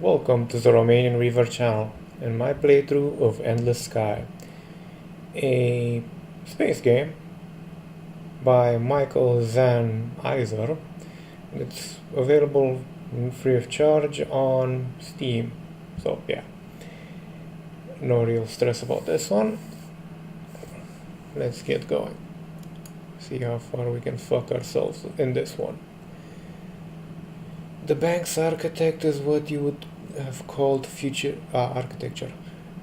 Welcome to the Romanian River channel and my playthrough of Endless Sky, a space game by Michael Zan Iser. It's available free of charge on Steam, so yeah, no real stress about this one. Let's get going. See how far we can fuck ourselves in this one. The bank's architect is what you would have called architecture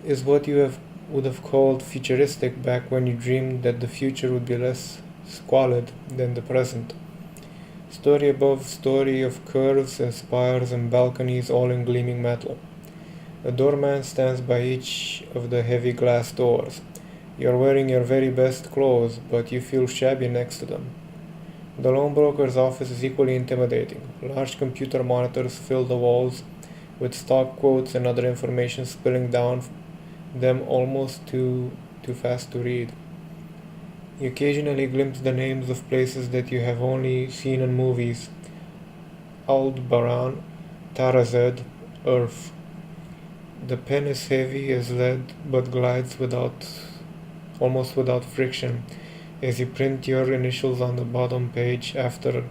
is what would have called futuristic back when you dreamed that the future would be less squalid than the present. Story above story of curves and spires and balconies all in gleaming metal. A doorman stands by each of the heavy glass doors. You're wearing your very best clothes, but you feel shabby next to them. The loan broker's office is equally intimidating. Large computer monitors fill the walls with stock quotes and other information spilling down them almost too fast to read. You occasionally glimpse the names of places that you have only seen in movies. Aldebaran, Tarazed, Earth. The pen is heavy as lead but glides almost without friction as you print your initials on the bottom of page after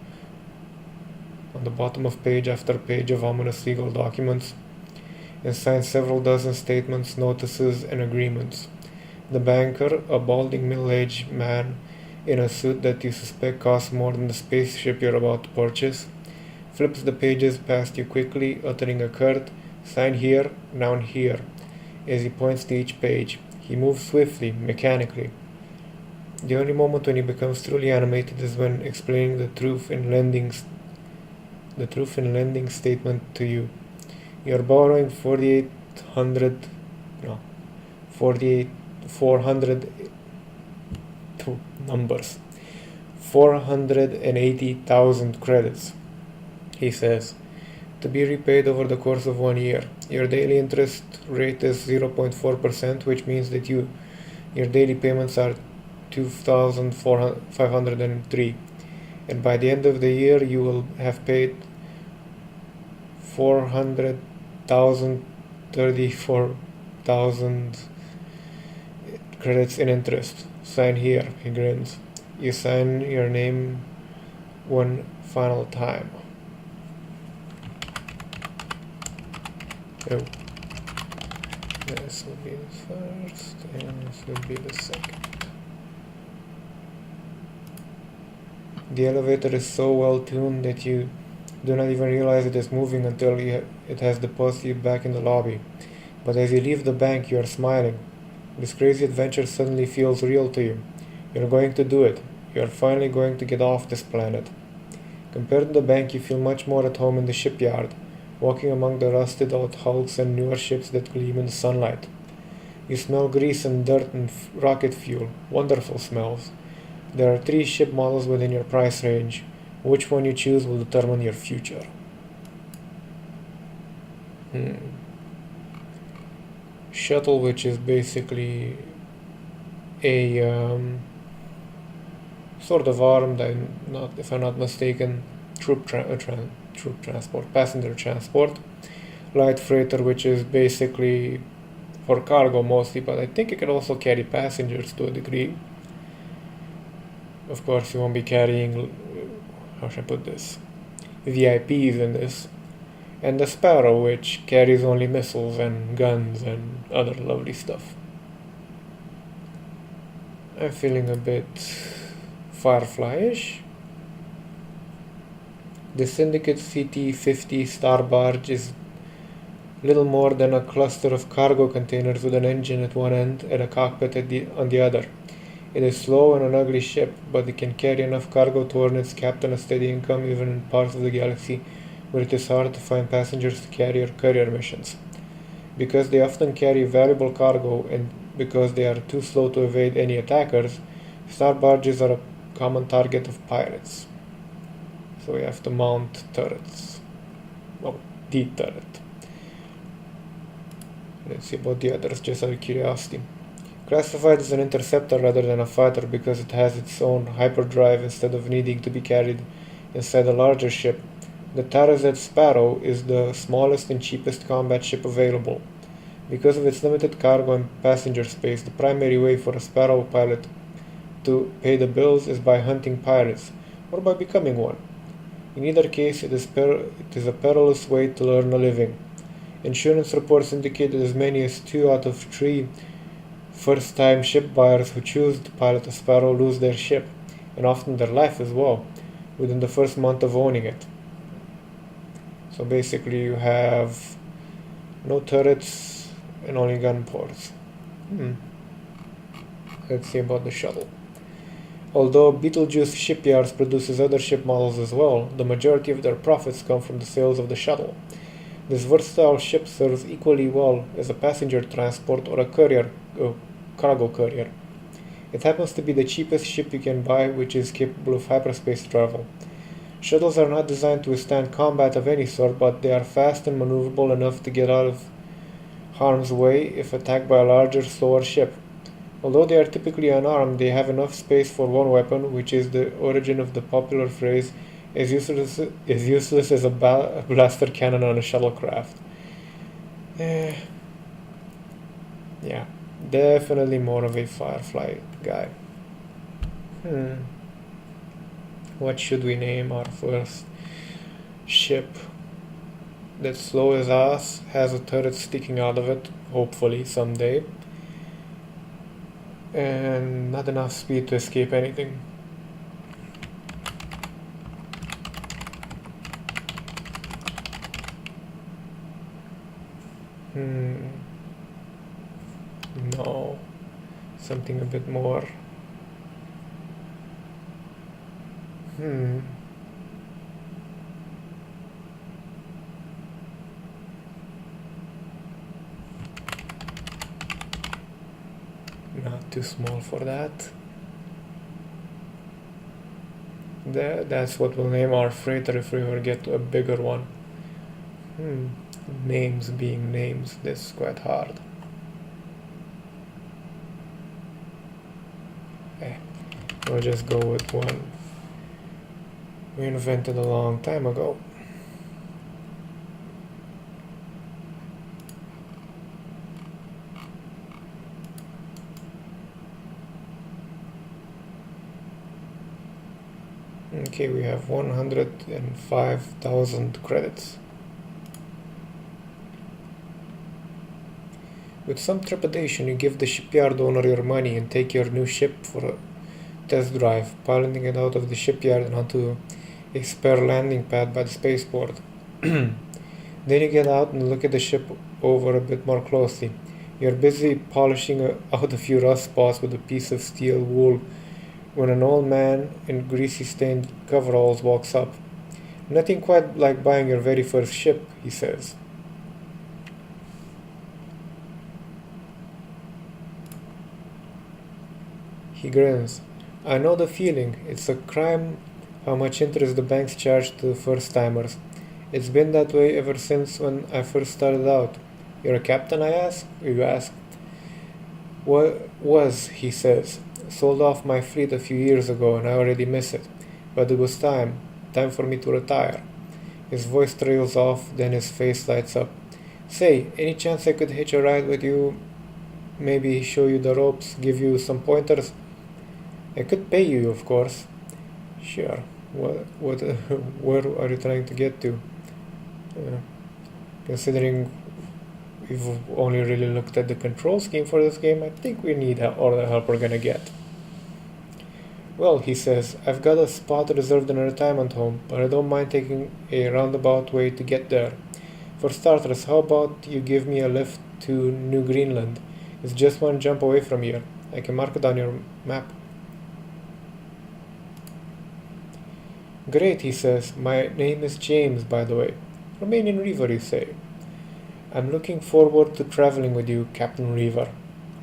page of ominous legal documents, and sign several dozen statements, notices, and agreements. The banker, a balding middle-aged man in a suit that you suspect costs more than the spaceship you're about to purchase, flips the pages past you quickly, uttering a curt, "Sign here, down here," as he points to each page. He moves swiftly, mechanically. The only moment when he becomes truly animated is when explaining the truth in lending statement to you. You're borrowing 480,000 credits, he says, to be repaid over the course of 1 year. Your daily interest rate is 0.4%, which means that your daily payments are 2,503, and by the end of the year you will have paid 434,000 credits in interest. Sign here, he grins. You sign your name one final time. Oh. This will be the first, and this will be the second. The elevator is so well tuned that you do not even realize it is moving until it has deposited you back in the lobby. But as you leave the bank, you are smiling. This crazy adventure suddenly feels real to you. You're going to do it. You're finally going to get off this planet. Compared to the bank, you feel much more at home in the shipyard, walking among the rusted out hulks and newer ships that gleam in the sunlight. You smell grease and dirt and rocket fuel. Wonderful smells. There are 3 ship models within your price range. Which one you choose will determine your future. Shuttle, which is basically a sort of armed, if I'm not mistaken, passenger transport. Light freighter, which is basically for cargo mostly, but I think it can also carry passengers to a degree. Of course, you won't be carrying, how should I put this, VIPs in this. And the Sparrow, which carries only missiles and guns and other lovely stuff. I'm feeling a bit Firefly-ish. The Syndicate CT-50 Star Barge is little more than a cluster of cargo containers with an engine at one end and a cockpit on the other. It is slow and an ugly ship, but it can carry enough cargo to earn its captain a steady income even in parts of the galaxy where it is hard to find passengers to carry or courier missions. Because they often carry valuable cargo and because they are too slow to evade any attackers, star barges are a common target of pirates. So we have to mount turrets. Well, the turret. Let's see about the others, just out of curiosity. Classified as an interceptor rather than a fighter because it has its own hyperdrive instead of needing to be carried inside a larger ship. The Tarazet Sparrow is the smallest and cheapest combat ship available. Because of its limited cargo and passenger space, the primary way for a Sparrow pilot to pay the bills is by hunting pirates, or by becoming one. In either case, it is a perilous way to earn a living. Insurance reports indicate that as many as 2 out of 3 first-time ship buyers who choose to pilot a Sparrow lose their ship, and often their life as well, within the first month of owning it. So basically you have no turrets and only gun ports. Let's see about the shuttle. Although Betelgeuse Shipyards produces other ship models as well, the majority of their profits come from the sales of the shuttle. This versatile ship serves equally well as a passenger transport or a cargo carrier. It happens to be the cheapest ship you can buy, which is capable of hyperspace travel. Shuttles are not designed to withstand combat of any sort, but they are fast and maneuverable enough to get out of harm's way if attacked by a larger, slower ship. Although they are typically unarmed, they have enough space for one weapon, which is the origin of the popular phrase, as useless as a blaster cannon on a shuttlecraft. Yeah, definitely more of a Firefly guy. What should we name our first ship? That's slow as us, has a turret sticking out of it, hopefully someday, and not enough speed to escape anything. No, something a bit more. Not too small for that. That's what we'll name our freighter if we ever get to a bigger one. Names being names, this is quite hard. We'll just go with one we invented a long time ago. Okay, we have 105,000 credits. With some trepidation, you give the shipyard owner your money and take your new ship for a test drive, piloting it out of the shipyard and onto a spare landing pad by the spaceport. Then you get out and look at the ship over a bit more closely. You're busy polishing out a few rust spots with a piece of steel wool when an old man in greasy stained coveralls walks up. "Nothing quite like buying your very first ship," he says. He grins. "I know the feeling. It's a crime how much interest the banks charge to first-timers. It's been that way ever since when I first started out." "You're a captain?" You ask. Was, he says. "Sold off my fleet a few years ago and I already miss it. But it was time for me to retire." His voice trails off, then his face lights up. "Say, any chance I could hitch a ride with you? Maybe show you the ropes, give you some pointers?" "I could pay you, of course." "Sure. Where are you trying to get to?" Considering we've only really looked at the control scheme for this game, I think we need all the help we're gonna get. "Well," he says, "I've got a spot reserved in a retirement home, but I don't mind taking a roundabout way to get there. For starters, how about you give me a lift to New Greenland? It's just one jump away from here. I can mark it on your map." "Great," he says. "My name is James, by the way. Romanian Reaver, you say?" "I'm looking forward to traveling with you, Captain Reaver,"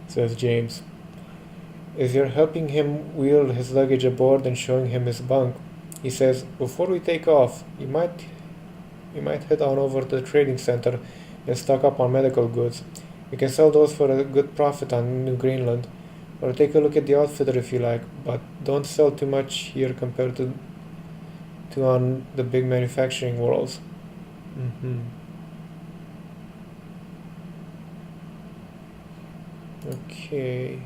says James. As you're helping him wheel his luggage aboard and showing him his bunk, he says, "Before we take off, you might head on over to the trading center and stock up on medical goods. We can sell those for a good profit on New Greenland. Or take a look at the outfitter if you like, but don't sell too much here compared to to on the big manufacturing worlds. Okay.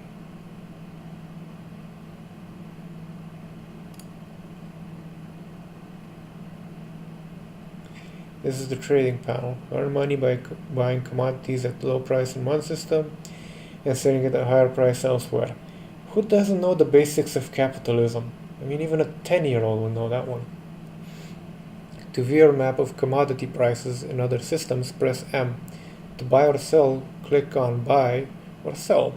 This is the trading panel. Earn money by buying commodities at low price in one system and selling it at a higher price elsewhere. Who doesn't know the basics of capitalism? I mean, even a 10-year-old will know that one. To view a map of commodity prices in other systems, press M. To buy or sell, click on Buy or Sell,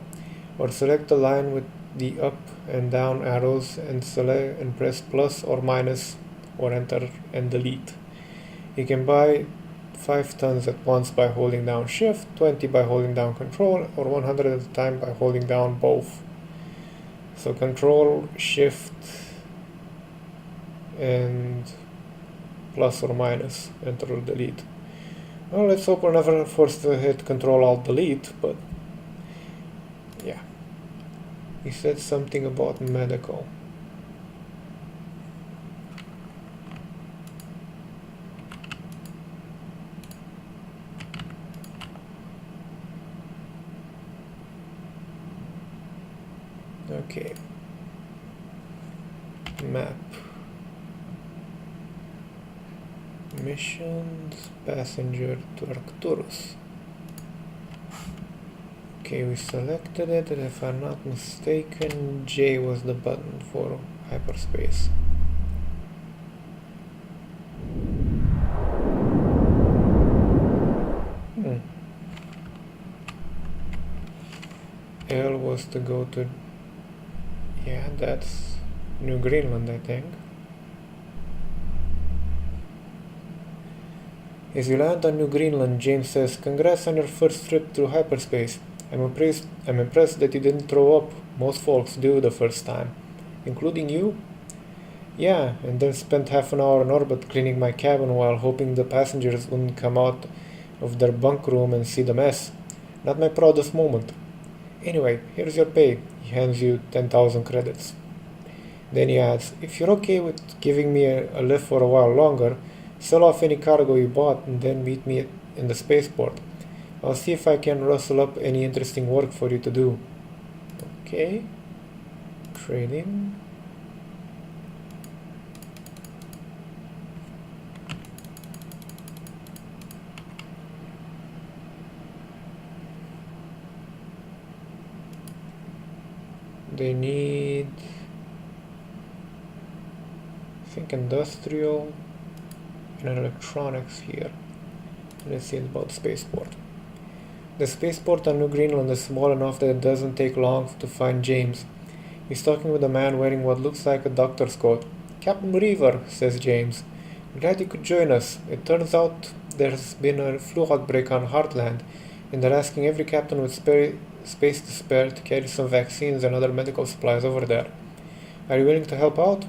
or select the line with the up and down arrows and select and press plus or minus or enter and delete. You can buy 5 tons at once by holding down Shift, 20 by holding down Control, or 100 at a time by holding down both. So Control, Shift, and plus or minus, enter or delete. Well, let's hope we're never forced to hit Control Alt Delete, but yeah. He said something about medical. Okay. Map. Missions, passenger to Arcturus. Okay, we selected it, and if I'm not mistaken, J was the button for hyperspace. L was to go to... yeah, that's New Greenland, I think. As you land on New Greenland, James says, "Congrats on your first trip through hyperspace. I'm impressed that you didn't throw up. Most folks do the first time. Including you?" "Yeah, and then spent half an hour in orbit cleaning my cabin while hoping the passengers wouldn't come out of their bunk room and see the mess. Not my proudest moment. Anyway, here's your pay." He hands you 10,000 credits. Then he adds, "If you're okay with giving me a lift for a while longer, sell off any cargo you bought and then meet me in the spaceport. I'll see if I can rustle up any interesting work for you to do." Okay. Trading. They need, I think, industrial and electronics here. Let's see about spaceport. The spaceport on New Greenland is small enough that it doesn't take long to find James. He's talking with a man wearing what looks like a doctor's coat. "Captain Reaver," says James. "Glad you could join us. It turns out there's been a flu outbreak on Heartland, and they're asking every captain with space to spare to carry some vaccines and other medical supplies over there. Are you willing to help out?"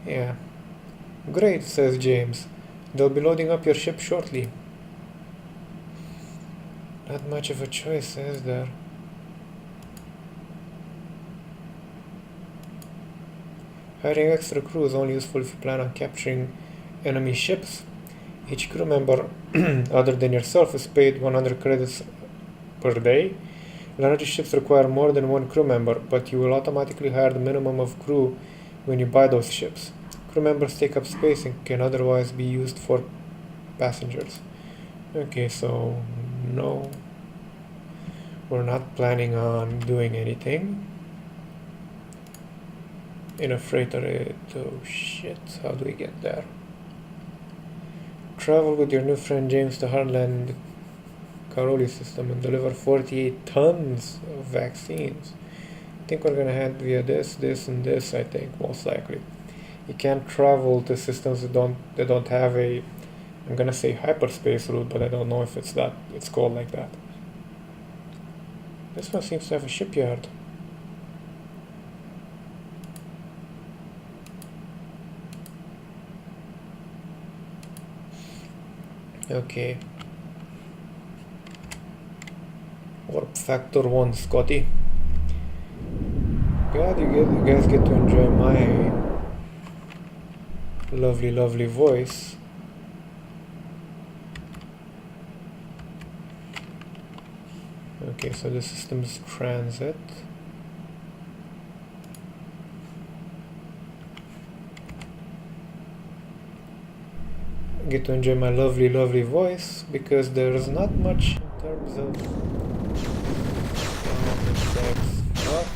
Yeah. "Great," says James. "They'll be loading up your ship shortly." Not much of a choice, is there? Hiring extra crew is only useful if you plan on capturing enemy ships. Each crew member, other than yourself, is paid 100 credits per day. Larger ships require more than one crew member, but you will automatically hire the minimum of crew when you buy those ships. Crew members take up space and can otherwise be used for passengers. Okay, so no, we're not planning on doing anything. In a freighter, oh shit, how do we get there? Travel with your new friend James to Heartland Caroli system and deliver 48 tons of vaccines. I think we're gonna head via this, and this, I think, most likely. You can't travel to systems that don't have a, I'm gonna say hyperspace route, but I don't know if it's called like that. This one seems to have a shipyard. Okay. Warp factor one, Scotty. Glad you guys get to enjoy my lovely voice. Okay, so the system's transit. Get to enjoy my lovely voice because there's not much in terms of Fuck.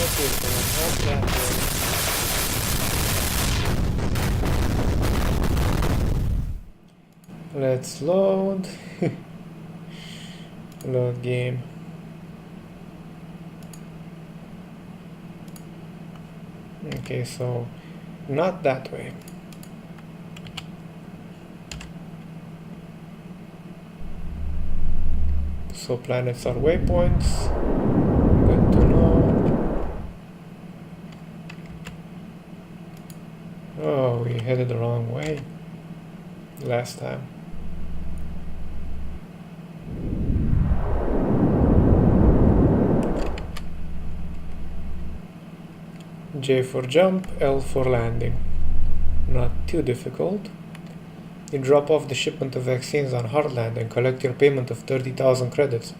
Okay, so not that way. Let's load. Load game. Okay, so not that way. So planets are waypoints. Good to know. Oh, we headed the wrong way last time. J for jump, L for landing. Not too difficult. You drop off the shipment of vaccines on Heartland and collect your payment of 30,000 credits.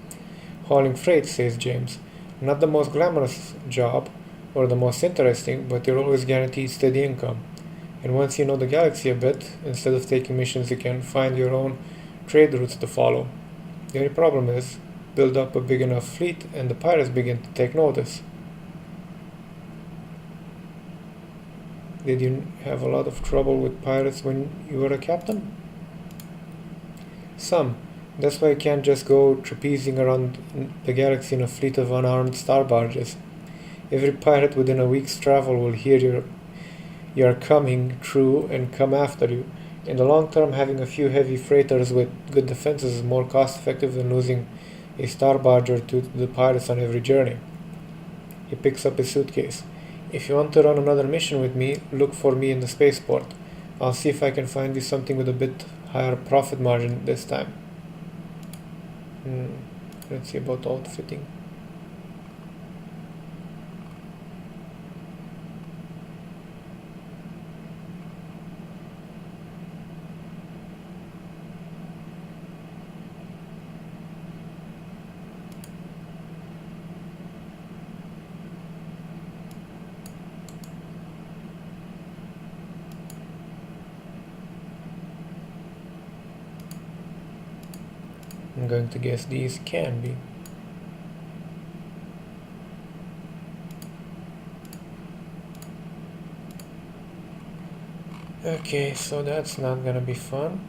Hauling freight, says James. Not the most glamorous job or the most interesting, but you're always guaranteed steady income. And once you know the galaxy a bit, instead of taking missions, you can find your own trade routes to follow. The only problem is, build up a big enough fleet and the pirates begin to take notice. Did you have a lot of trouble with pirates when you were a captain? Some. That's why you can't just go trapezing around the galaxy in a fleet of unarmed star barges. Every pirate within a week's travel will hear you're coming through and come after you. In the long term, having a few heavy freighters with good defenses is more cost effective than losing a star barge or two to the pirates on every journey. He picks up his suitcase. If you want to run another mission with me, look for me in the spaceport. I'll see if I can find you something with a bit higher profit margin this time. Let's see about outfitting. I'm going to guess these can be. Okay, so that's not gonna be fun.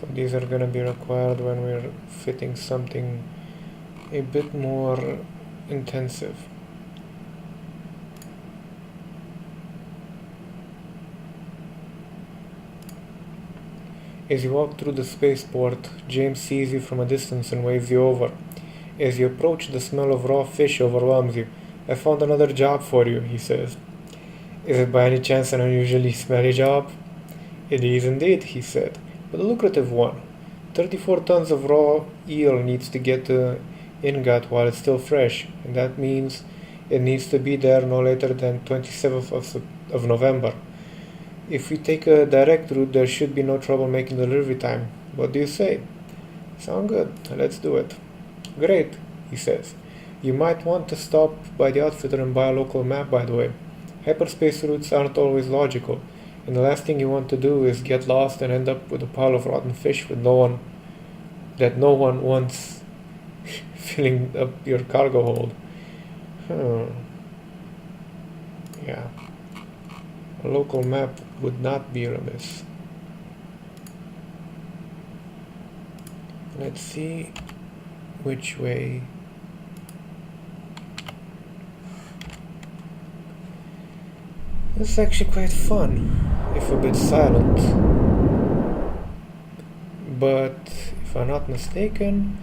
So these are going to be required when we're fitting something a bit more intensive. As you walk through the spaceport, James sees you from a distance and waves you over. As you approach, the smell of raw fish overwhelms you. "I found another job for you," he says. "Is it by any chance an unusually smelly job?" "It is indeed," he said. "But a lucrative one. 34 tons of raw eel needs to get to Ingat while it's still fresh, and that means It needs to be there no later than 27th of November. If we take a direct route, there should be no trouble making delivery time. What do you say? Sound good. Let's do it. Great, he says. You might want to stop by the outfitter and buy a local map, by the way. Hyperspace routes aren't always logical, and the last thing you want to do is get lost and end up with a pile of rotten fish with no one wants filling up your cargo hold. Yeah. A local map would not be remiss. Let's see which way. This is actually quite fun, if a bit silent. But if I'm not mistaken,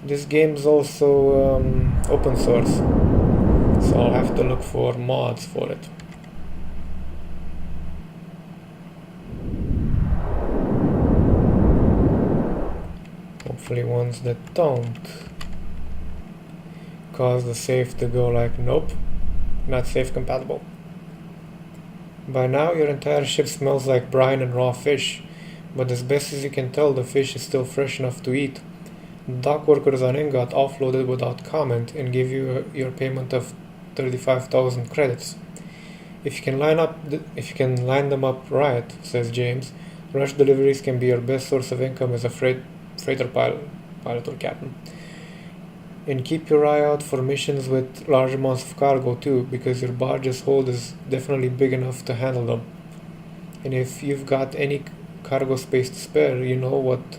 this game is also open source, so I'll have to look for mods for it. Hopefully ones that don't cause the save to go like, nope, not safe compatible. By now your entire ship smells like brine and raw fish, but as best as you can tell, the fish is still fresh enough to eat. The dock workers on in got offloaded without comment and give you your payment of 35,000 credits. If you can line them up right, says James, rush deliveries can be your best source of income as a freighter pilot or captain. And keep your eye out for missions with large amounts of cargo too, because your barge's hold is definitely big enough to handle them. And if you've got any cargo space to spare, you know what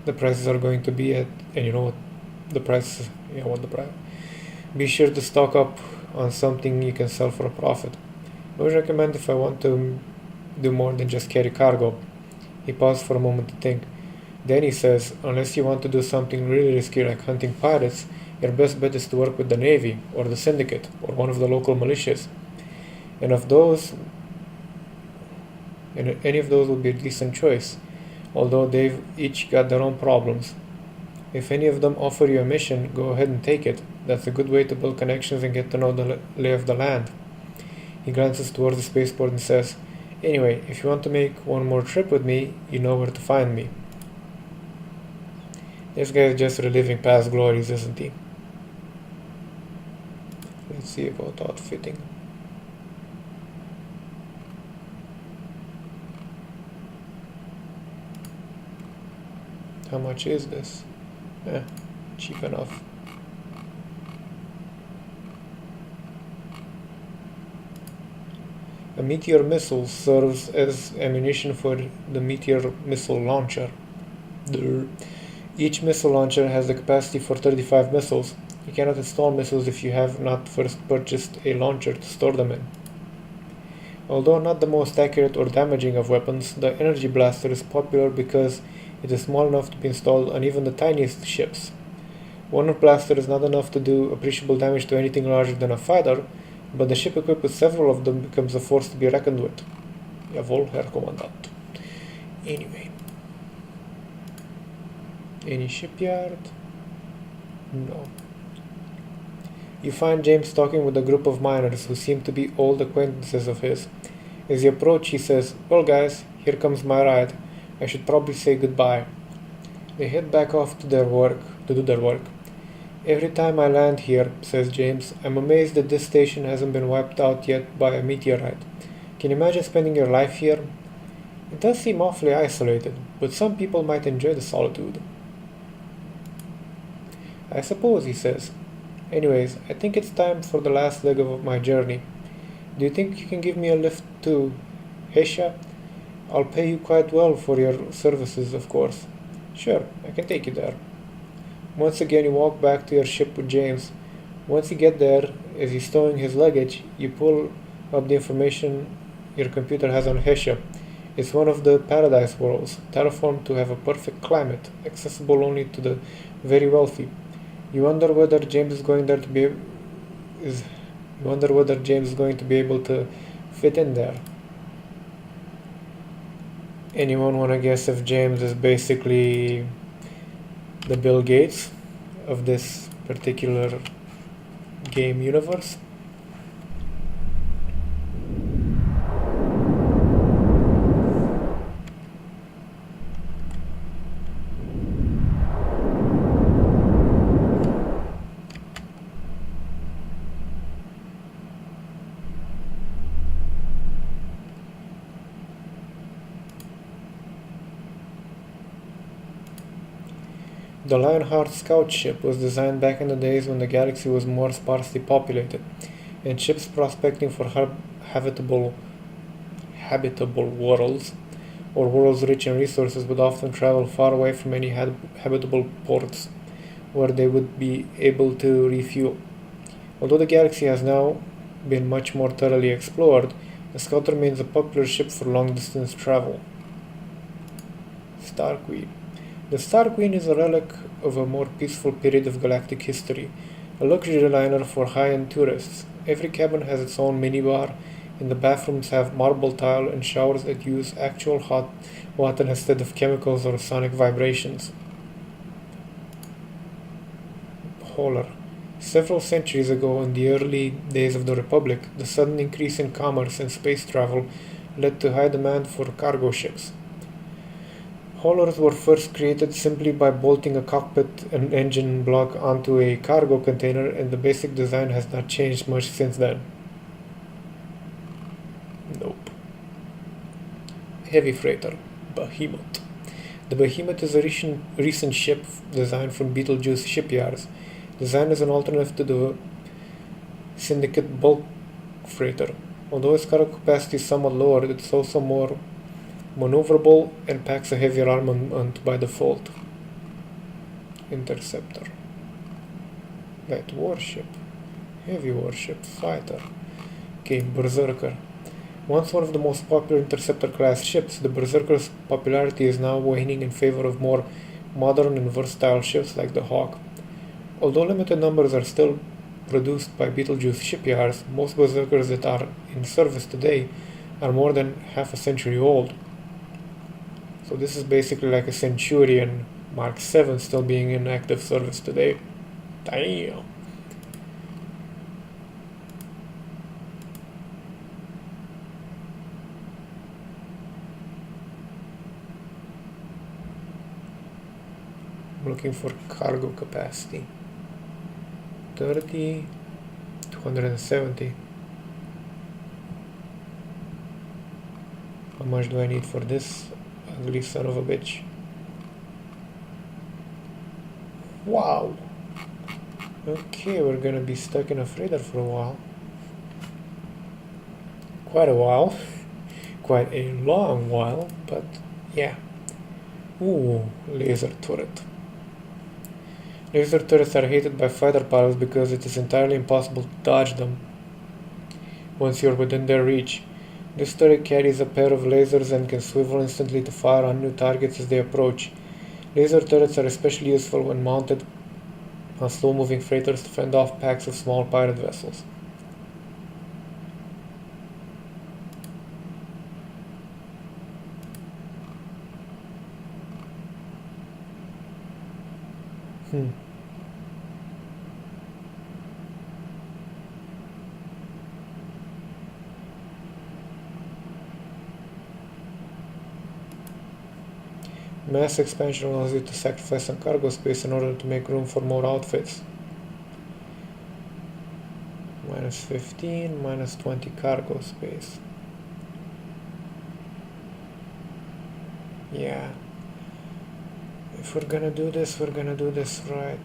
the prices are going to be at, and you know what the price. Be sure to stock up on something you can sell for a profit. I would recommend if I want to do more than just carry cargo. He paused for a moment to think. Then he says, unless you want to do something really risky like hunting pirates, your best bet is to work with the Navy, or the Syndicate, or one of the local militias. And any of those would be a decent choice, although they've each got their own problems. If any of them offer you a mission, go ahead and take it. That's a good way to build connections and get to know the lay of the land. He glances towards the spaceport and says, anyway, if you want to make one more trip with me, you know where to find me. This guy is just reliving past glories, isn't he? Let's see about outfitting. How much is this? Cheap enough. A meteor missile serves as ammunition for the meteor missile launcher. Each missile launcher has the capacity for 35 missiles. You cannot install missiles if you have not first purchased a launcher to store them in. Although not the most accurate or damaging of weapons, the energy blaster is popular because it is small enough to be installed on even the tiniest ships. One blaster is not enough to do appreciable damage to anything larger than a fighter, but the ship equipped with several of them becomes a force to be reckoned with. Jawohl, Herr Kommandant. Anyway. Any shipyard? No. You find James talking with a group of miners who seem to be old acquaintances of his. As you approach, he says, well guys, here comes my ride. I should probably say goodbye. They head back off to do their work. Every time I land here, says James, I'm amazed that this station hasn't been wiped out yet by a meteorite. Can you imagine spending your life here? It does seem awfully isolated, but some people might enjoy the solitude. I suppose, he says. Anyways, I think it's time for the last leg of my journey. Do you think you can give me a lift to Hesha? I'll pay you quite well for your services, of course. Sure, I can take you there. Once again, you walk back to your ship with James. Once you get there, as he's stowing his luggage, you pull up the information your computer has on Hesha. It's one of the paradise worlds, terraformed to have a perfect climate, accessible only to the very wealthy. You wonder whether James is going to be able to fit in there. Anyone want to guess if James is basically the Bill Gates of this particular game universe? The Lionheart scout ship was designed back in the days when the galaxy was more sparsely populated, and ships prospecting for habitable habitable worlds or worlds rich in resources would often travel far away from any habitable ports where they would be able to refuel. Although the galaxy has now been much more thoroughly explored, the Scout remains a popular ship for long distance travel. Star Queen. The Star Queen is a relic of a more peaceful period of galactic history, a luxury liner for high-end tourists. Every cabin has its own minibar, and the bathrooms have marble tile and showers that use actual hot water instead of chemicals or sonic vibrations. Holler. Several centuries ago, in the early days of the Republic, the sudden increase in commerce and space travel led to high demand for cargo ships. Haulers were first created simply by bolting a cockpit and engine block onto a cargo container, and the basic design has not changed much since then. Nope. Heavy freighter, Behemoth. The Behemoth is a recent ship designed from Betelgeuse shipyards, designed as an alternative to the Syndicate bulk freighter. Although its cargo capacity is somewhat lower, it's also more maneuverable and packs a heavier armament by default. Interceptor. Light warship. Heavy warship. Fighter. Okay, Berserker. Once one of the most popular interceptor class ships, the Berserker's popularity is now waning in favor of more modern and versatile ships like the Hawk. Although limited numbers are still produced by Betelgeuse shipyards, most Berserkers that are in service today are more than half a century old. So this is basically like a Centurion Mark 7 still being in active service today. Damn. I'm looking for cargo capacity. 30, 270. How much do I need for this ugly son of a bitch? Wow! Okay, we're gonna be stuck in a freighter for a while. Quite a while. Quite a long while, but yeah. Ooh, laser turret. Laser turrets are hated by fighter pilots because it is entirely impossible to dodge them once you're within their reach. This turret carries a pair of lasers and can swivel instantly to fire on new targets as they approach. Laser turrets are especially useful when mounted on slow-moving freighters to fend off packs of small pirate vessels. Mass expansion allows you to sacrifice some cargo space in order to make room for more outfits. Minus 15, minus 20 cargo space. Yeah. If we're gonna do this right.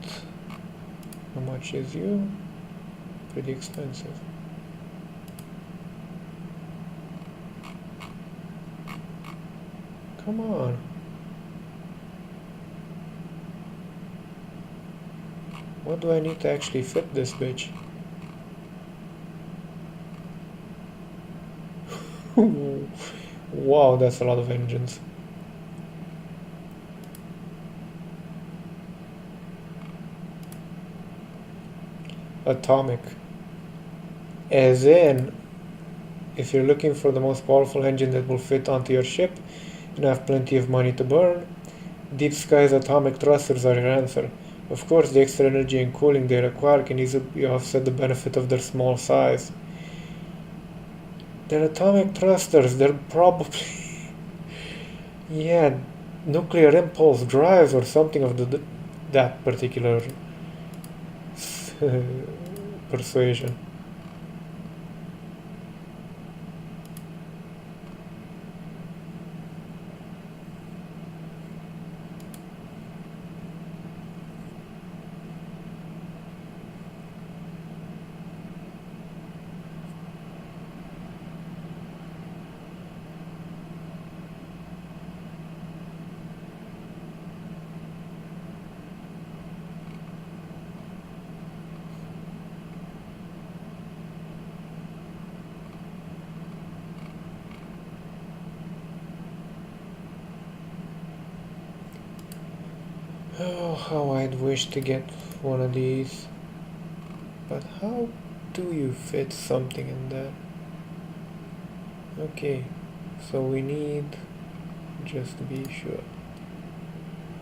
How much is you? Pretty expensive. Come on. What do I need to actually fit this bitch? Wow, that's a lot of engines. Atomic. As in, if you're looking for the most powerful engine that will fit onto your ship and have plenty of money to burn, Deep Sky's atomic thrusters are your answer. Of course, the extra energy and cooling they require can easily offset the benefit of their small size. They're atomic thrusters, they're probably yeah, nuclear impulse drives or something of that particular persuasion. Oh, how I'd wish to get one of these. But how do you fit something in there? Okay, so we need, just to be sure,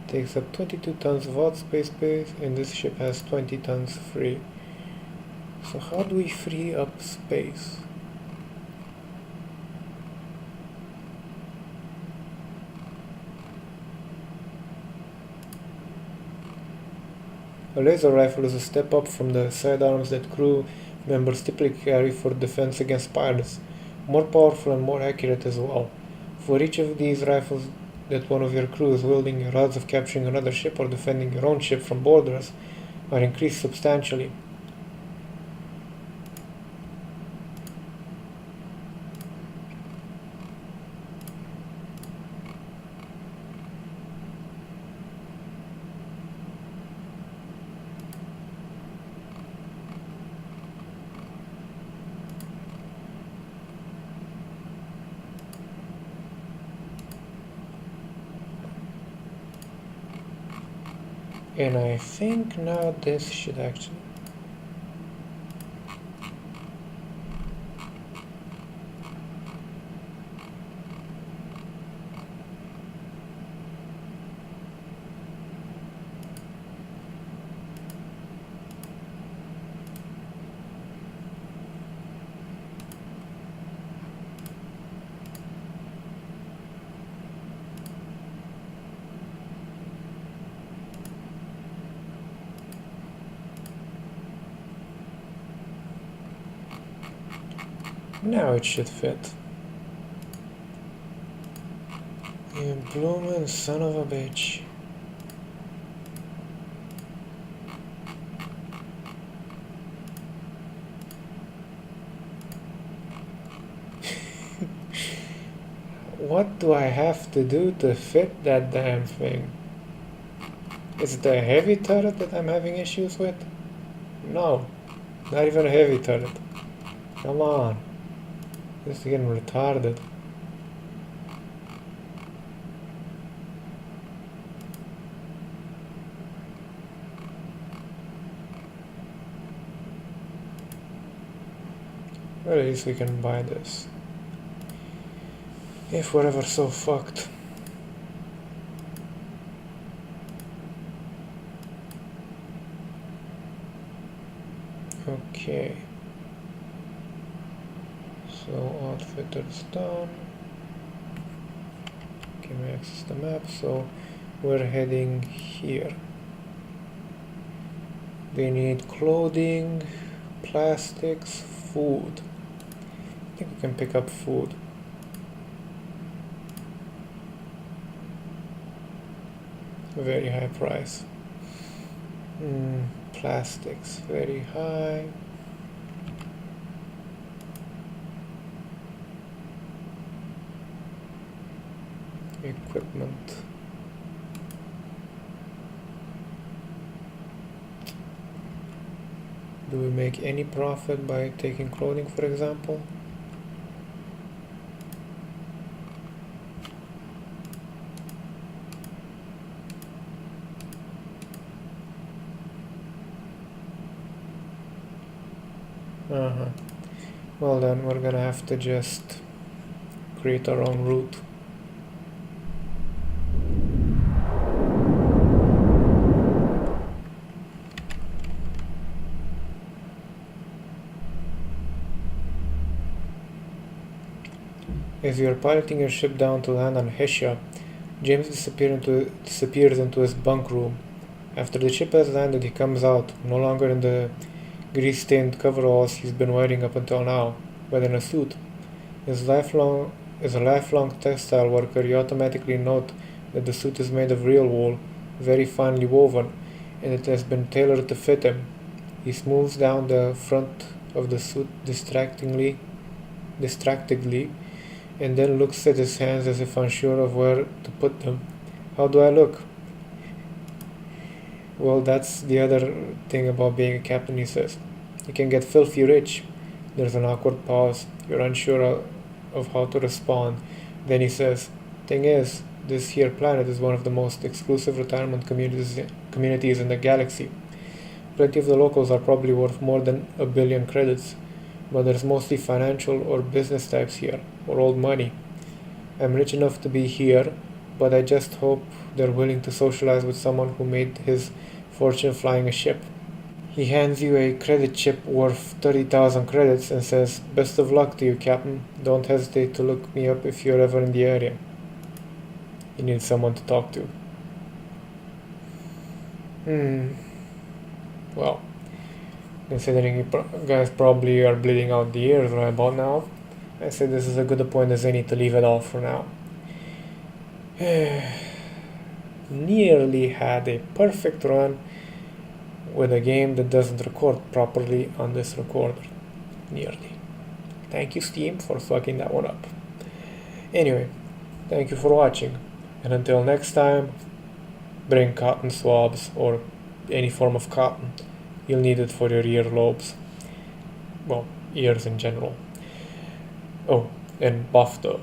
takes up 22 tons of outspace space, and this ship has 20 tons free. So how do we free up space? A laser rifle is a step up from the sidearms that crew members typically carry for defense against pilots, more powerful and more accurate as well. For each of these rifles that one of your crew is wielding, your odds of capturing another ship or defending your own ship from boarders are increased substantially. And I think now this should actually... Now it should fit. You bloomin' son of a bitch. What do I have to do to fit that damn thing? Is it a heavy turret that I'm having issues with? No, not even a heavy turret. Come on. This is getting retarded. Well, at least we can buy this. If we're ever so fucked. Okay. So outfitter's done. Can we access the map? So we're heading here. We need clothing, plastics, food. I think we can pick up food. Very high price. Plastics, very high. Equipment. Do we make any profit by taking clothing, for example? Well then, we're gonna have to just create our own route. As you are piloting your ship down to land on Hesha, James disappears into his bunk room. After the ship has landed, he comes out, no longer in the grease-stained coveralls he's been wearing up until now, but in a suit. As a lifelong textile worker, you automatically note that the suit is made of real wool, very finely woven, and it has been tailored to fit him. He smooths down the front of the suit distractedly, and then looks at his hands as if unsure of where to put them. How do I look? Well, that's the other thing about being a captain, he says. You can get filthy rich. There's an awkward pause. You're unsure of how to respond. Then he says, thing is, This here planet is one of the most exclusive retirement communities in the galaxy. Plenty of the locals are probably worth more than 1 billion credits, but there's mostly financial or business types here, or old money. I'm rich enough to be here, but I just hope they're willing to socialize with someone who made his fortune flying a ship. He hands you a credit chip worth 30,000 credits and says, "Best of luck to you, Captain. Don't hesitate to look me up if you're ever in the area." You need someone to talk to. Well, considering you guys probably are bleeding out the ears right about now, I say this is as good a point as any to leave it all for now. Nearly had a perfect run with a game that doesn't record properly on this recorder. Nearly. Thank you, Steam, for fucking that one up. Anyway, thank you for watching, and until next time, bring cotton swabs or any form of cotton. You'll need it for your earlobes. Well, ears in general. Oh, and buff the